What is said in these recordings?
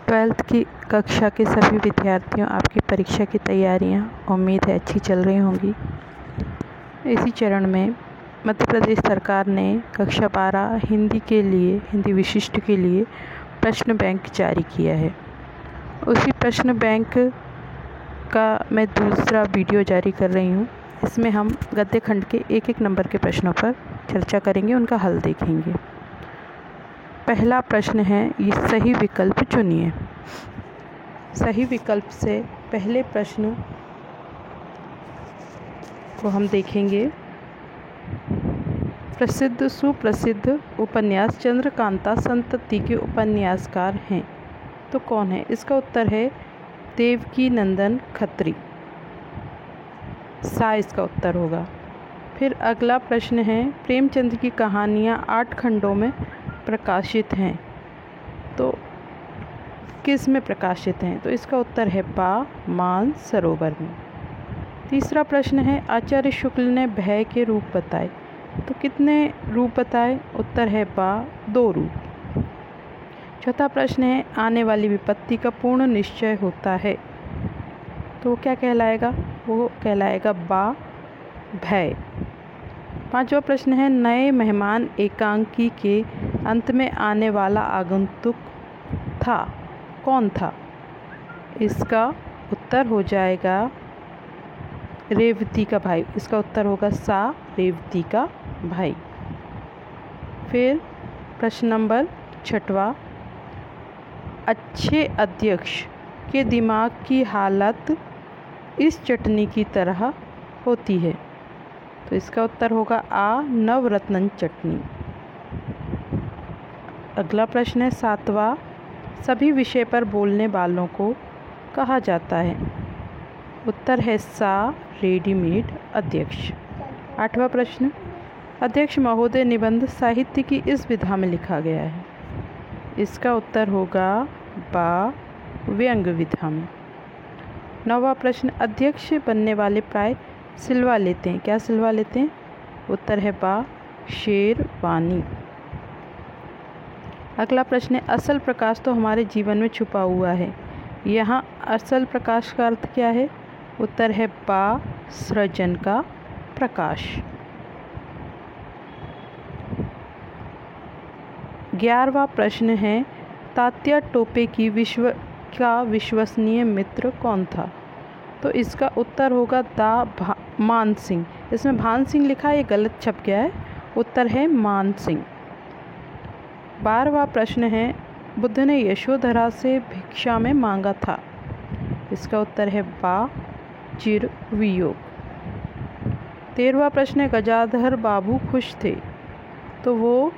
Twelfth की कक्षा के सभी विद्यार्थियों, आपकी परीक्षा की तैयारियां उम्मीद है अच्छी चल रही होंगी। इसी चरण में मध्य प्रदेश सरकार ने कक्षा 12 हिंदी विशिष्ट के लिए प्रश्न बैंक जारी किया है। उसी प्रश्न बैंक का मैं दूसरा वीडियो जारी कर रही हूँ। इसमें हम गद्य खंड के एक नंबर के प्रश्नों पर चर्चा करेंगे, उनका हल देखेंगे। पहला प्रश्न है, ये सही विकल्प चुनिए। सही विकल्प से पहले प्रश्न को हम देखेंगे। प्रसिद्ध सुप्रसिद्ध उपन्यास चंद्रकांता संतति के उपन्यासकार हैं, तो कौन है? इसका उत्तर है देवकीनंदन खत्री। सा इसका उत्तर होगा। फिर अगला प्रश्न है, प्रेमचंद की कहानियाँ 8 खंडों में प्रकाशित हैं, तो किस में प्रकाशित हैं? तो इसका उत्तर है बा मानसरोवर में। तीसरा प्रश्न है, आचार्य शुक्ल ने भय के रूप बताए, तो कितने रूप बताए? उत्तर है बा 2 रूप। चौथा प्रश्न है, आने वाली विपत्ति का पूर्ण निश्चय होता है, तो वो क्या कहलाएगा? वो कहलाएगा बा भय। पांचवा प्रश्न है, नए मेहमान एकांकी के अंत में आने वाला आगंतुक था, कौन था? इसका उत्तर हो जाएगा रेवती का भाई। इसका उत्तर होगा सा रेवती का भाई। फिर प्रश्न नंबर 6वां, अच्छे अध्यक्ष के दिमाग की हालत इस चटनी की तरह होती है, तो इसका उत्तर होगा आ नवरत्न चटनी। अगला प्रश्न है 7वां, सभी विषय पर बोलने वालों को कहा जाता है, उत्तर है सा रेडीमेड अध्यक्ष। 8वां प्रश्न, अध्यक्ष महोदय निबंध साहित्य की इस विधा में लिखा गया है, इसका उत्तर होगा बा व्यंग्य विधा में। 9वां प्रश्न, अध्यक्ष बनने वाले प्राय सिलवा लेते हैं, क्या सिलवा लेते हैं? उत्तर है बा शेरवानी। अगला प्रश्न है, असल प्रकाश तो हमारे जीवन में छुपा हुआ है, यहाँ असल प्रकाश का अर्थ क्या है? उत्तर है बा सृजन का प्रकाश। 11वां प्रश्न है, तात्या टोपे की विश्वसनीय मित्र कौन था? तो इसका उत्तर होगा दा मान सिंह। इसमें भान सिंह लिखा है, ये गलत छप गया है, उत्तर है मान सिंह। 12वां प्रश्न है, बुद्ध ने यशोधरा से भिक्षा में मांगा था, इसका उत्तर है बा चिर वियोग। 13वां प्रश्न है, गजाधर बाबू खुश थे, तो वो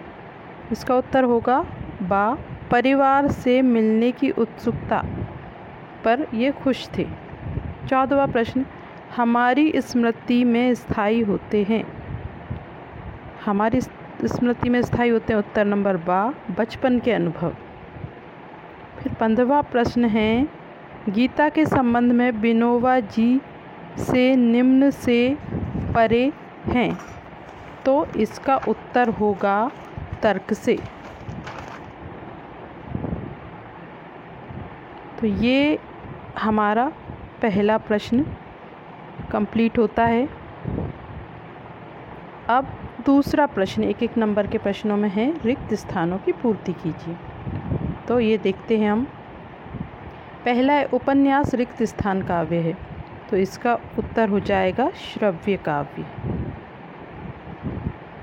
इसका उत्तर होगा बा परिवार से मिलने की उत्सुकता पर ये खुश थे। 14वां प्रश्न, हमारी स्मृति में स्थायी होते हैं, हमारी स्मृति में स्थायी होते हैं, उत्तर नंबर बा बचपन के अनुभव। फिर 15वां प्रश्न है, गीता के संबंध में विनोबा जी से निम्न से परे हैं, तो इसका उत्तर होगा तर्क से। तो ये हमारा पहला प्रश्न कंप्लीट होता है। अब दूसरा प्रश्न एक नंबर के प्रश्नों में है, रिक्त स्थानों की पूर्ति कीजिए। तो ये देखते हैं हम। पहला है, उपन्यास रिक्त स्थान काव्य है, तो इसका उत्तर हो जाएगा श्रव्य काव्य,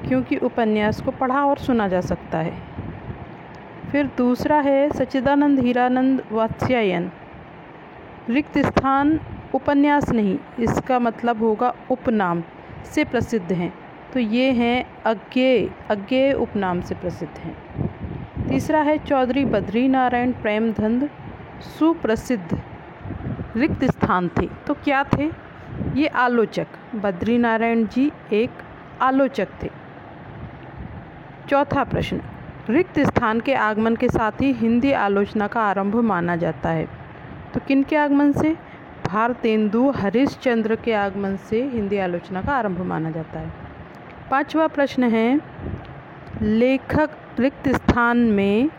क्योंकि उपन्यास को पढ़ा और सुना जा सकता है। फिर दूसरा है, सच्चिदानंद हीरानंद वात्स्यायन रिक्त स्थान उपन्यास नहीं, इसका मतलब होगा उपनाम से प्रसिद्ध हैं, तो ये हैं अज्ञेय उपनाम से प्रसिद्ध हैं। तीसरा है, चौधरी बद्री नारायण प्रेमचंद सुप्रसिद्ध रिक्त स्थान थे, तो क्या थे? ये आलोचक, बद्री नारायण जी एक आलोचक थे। चौथा प्रश्न, रिक्त स्थान के आगमन के साथ ही हिंदी आलोचना का आरंभ माना जाता है, तो किन के आगमन से? भारतेंदु हरिश्चंद्र के आगमन से हिंदी आलोचना का आरंभ माना जाता है। 5वां प्रश्न है, लेखक रिक्त स्थान में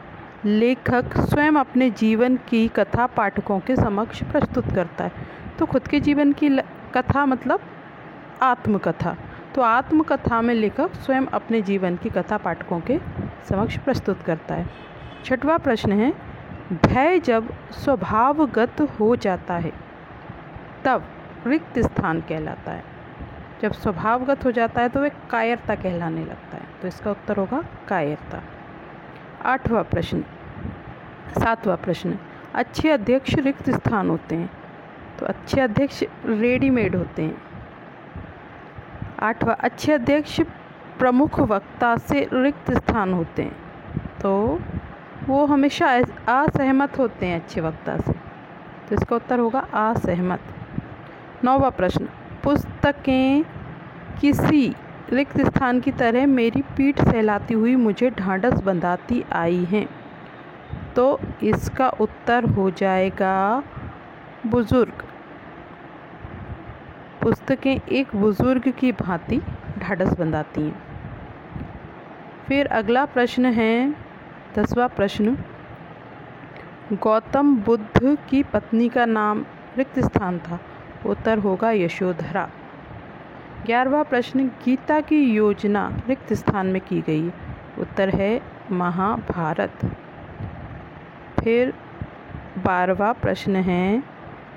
लेखक स्वयं अपने जीवन की कथा पाठकों के समक्ष प्रस्तुत करता है। तो खुद के जीवन की कथा मतलब आत्मकथा। तो आत्मकथा में लेखक स्वयं अपने जीवन की कथा पाठकों के समक्ष प्रस्तुत करता है। 6वां प्रश्न है, भय जब स्वभावगत हो जाता है तब रिक्त स्थान कहलाता है। जब स्वभावगत हो जाता है तो वह कायरता कहलाने लगता है। तो इसका उत्तर होगा कायरता। 7वां प्रश्न, अच्छे अध्यक्ष रिक्त स्थान होते हैं। तो अच्छे अध्यक्ष रेडीमेड होते हैं। 8वां, अच्छे अध्यक्ष प्रमुख वक्ता से रिक्त स्थान होते हैं। तो वो हमेशा असहमत होते हैं अच्छे वक्ता से। तो इसका उत्तर होगा असहमत। 9वां प्रश्न, पुस्तकें किसी रिक्त स्थान की तरह मेरी पीठ सहलाती हुई मुझे ढांढस बंधाती आई हैं। तो इसका उत्तर हो जाएगा बुजुर्ग। पुस्तकें एक बुजुर्ग की भांति ढांढस बंधाती हैं। फिर अगला प्रश्न है 10वां प्रश्न, गौतम बुद्ध की पत्नी का नाम रिक्त स्थान था। उत्तर होगा यशोधरा। 11वां प्रश्न, गीता की योजना रिक्त स्थान में की गई। उत्तर है महाभारत। फिर 12वां प्रश्न है,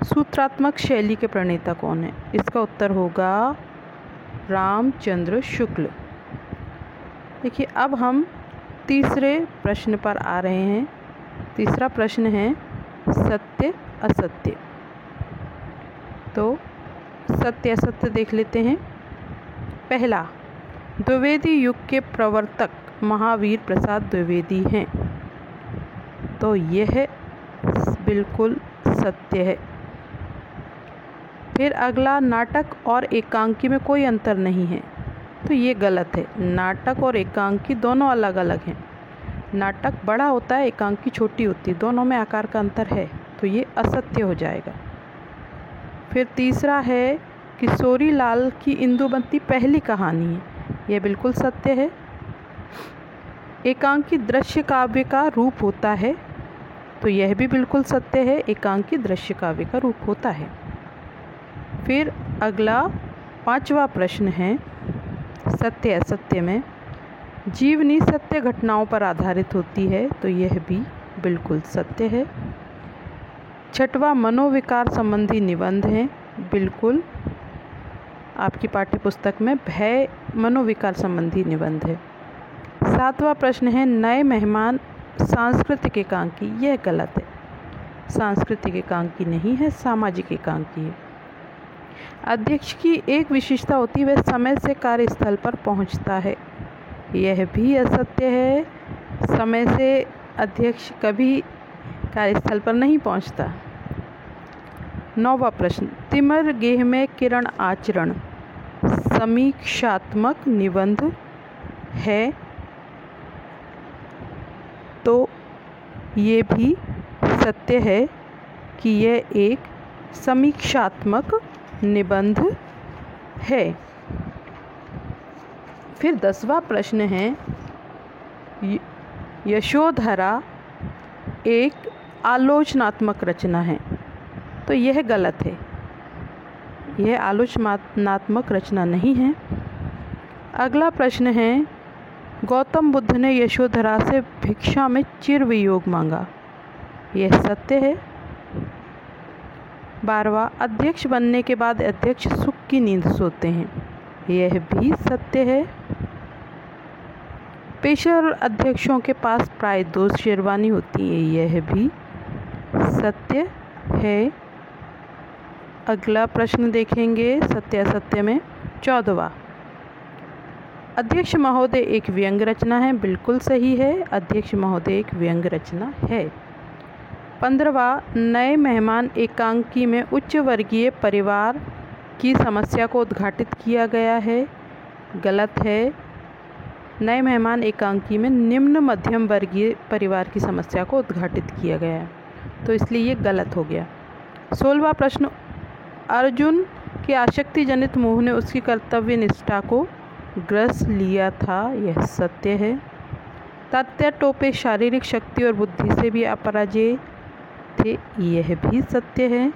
सूत्रात्मक शैली के प्रणेता कौन है। इसका उत्तर होगा रामचंद्र शुक्ल। देखिए अब हम तीसरे प्रश्न पर आ रहे हैं। तीसरा प्रश्न है सत्य असत्य। तो सत्य असत्य देख लेते हैं। पहला, द्विवेदी युग के प्रवर्तक महावीर प्रसाद द्विवेदी हैं। तो यह बिल्कुल सत्य है। फिर अगला, नाटक और एकांकी में कोई अंतर नहीं है। तो ये गलत है। नाटक और एकांकी दोनों अलग अलग हैं। नाटक बड़ा होता है, एकांकी छोटी होती है, दोनों में आकार का अंतर है। तो ये असत्य हो जाएगा। फिर तीसरा है, किशोरी लाल की इंदुमती पहली कहानी है। यह बिल्कुल सत्य है। एकांकी दृश्य काव्य का रूप होता है। तो यह भी बिल्कुल सत्य है, एकांकी दृश्य काव्य का रूप होता है। फिर अगला 5वां प्रश्न है सत्य असत्य में, जीवनी सत्य घटनाओं पर आधारित होती है। तो यह भी बिल्कुल सत्य है। 6वां, मनोविकार संबंधी निबंध है। बिल्कुल आपकी पाठ्यपुस्तक में भय मनोविकार संबंधी निबंध है। 7वां प्रश्न है, नए मेहमान सांस्कृतिक एकांकी। यह गलत है। सांस्कृतिक एकांकी नहीं है, सामाजिक एकांकी है। अध्यक्ष की एक विशेषता होती है, वह समय से कार्यस्थल पर पहुंचता है। यह भी असत्य है। समय से अध्यक्ष कभी कार्यस्थल पर नहीं पहुंचता। 9वां प्रश्न, तिमर गेह में किरण आचरण समीक्षात्मक निबंध है। तो ये भी सत्य है कि यह एक समीक्षात्मक निबंध है। फिर 10वां प्रश्न है, यशोधरा एक आलोचनात्मक रचना है। तो यह गलत है। यह आलोचनात्मक रचना नहीं है। अगला प्रश्न है, गौतम बुद्ध ने यशोधरा से भिक्षा में चिरवियोग मांगा। यह सत्य है। 12वां, अध्यक्ष बनने के बाद अध्यक्ष सुख की नींद सोते हैं। यह भी सत्य है। पेशेवर अध्यक्षों के पास प्राय 2 शेरवानी होती है। यह भी सत्य है। अगला प्रश्न देखेंगे सत्य असत्य में। 14वां, अध्यक्ष महोदय एक व्यंग्य रचना है। बिल्कुल सही है, अध्यक्ष महोदय एक व्यंग्य रचना है। 15वां, नए मेहमान एकांकी में उच्च वर्गीय परिवार की समस्या को उद्घाटित किया गया है। गलत है। नए मेहमान एकांकी में निम्न मध्यम वर्गीय परिवार की समस्या को उद्घाटित किया गया है। तो इसलिए ये गलत हो गया। 16वां प्रश्न, अर्जुन की आसक्ति जनित मोह ने उसकी कर्तव्य निष्ठा को ग्रस लिया था। यह सत्य है। तात्या टोपे शारीरिक शक्ति और बुद्धि से भी अपराजेय थे, यह भी सत्य है।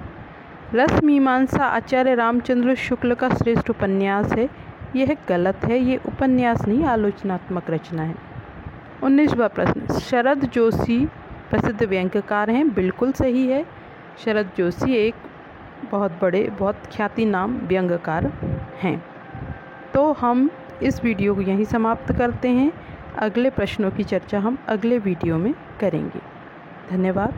रस मीमांसा आचार्य रामचंद्र शुक्ल का श्रेष्ठ उपन्यास है, यह गलत है, ये उपन्यास नहीं आलोचनात्मक रचना है। 19वां प्रश्न, शरद जोशी प्रसिद्ध व्यंग्यकार हैं, बिल्कुल सही है। शरद जोशी एक बहुत बड़े, बहुत ख्याति नाम व्यंग्यकार हैं। तो हम इस वीडियो को यहीं समाप्त करते हैं। अगले प्रश्नों की चर्चा हम अगले वीडियो में करेंगे। धन्यवाद।